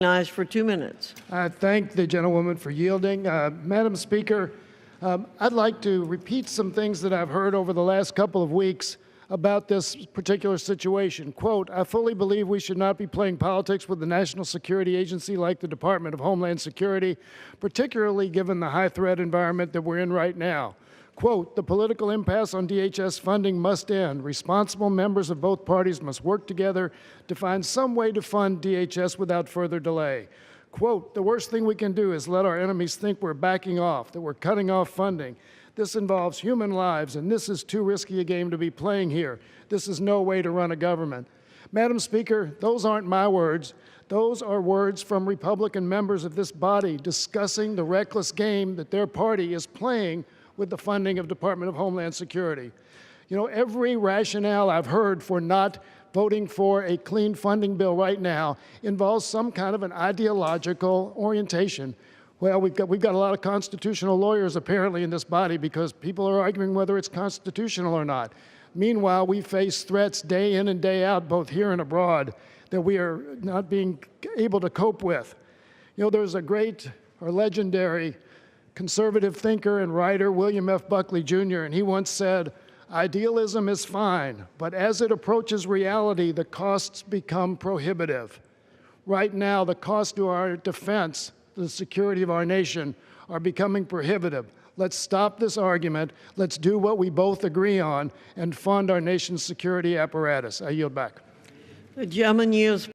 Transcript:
Recognized for 2 minutes. I thank the gentlewoman for yielding. Madam Speaker, I'd like to repeat some things that I've heard over the last couple of weeks about this particular situation. Quote, I fully believe we should not be playing politics with the National Security Agency like the Department of Homeland Security, particularly given the high threat environment that we're in right now. Quote, the political impasse on DHS funding must end. Responsible members of both parties must work together to find some way to fund DHS without further delay. Quote, the worst thing we can do is let our enemies think we're backing off, that we're cutting off funding. This involves human lives, and this is too risky a game to be playing here. This is no way to run a government. Madam Speaker, those aren't my words. Those are words from Republican members of this body discussing the reckless game that their party is playing with the funding of Department of Homeland Security. You know, every rationale I've heard for not voting for a clean funding bill right now involves some kind of an ideological orientation. Well, we've got a lot of constitutional lawyers apparently in this body because people are arguing whether it's constitutional or not. Meanwhile, we face threats day in and day out, both here and abroad, that we are not being able to cope with. You know, there's a great or legendary conservative thinker and writer, William F. Buckley, Jr., and he once said, idealism is fine, but as it approaches reality, the costs become prohibitive. Right now, the cost to our defense, the security of our nation, are becoming prohibitive. Let's stop this argument. Let's do what we both agree on and fund our nation's security apparatus. I yield back. The gentleman yields.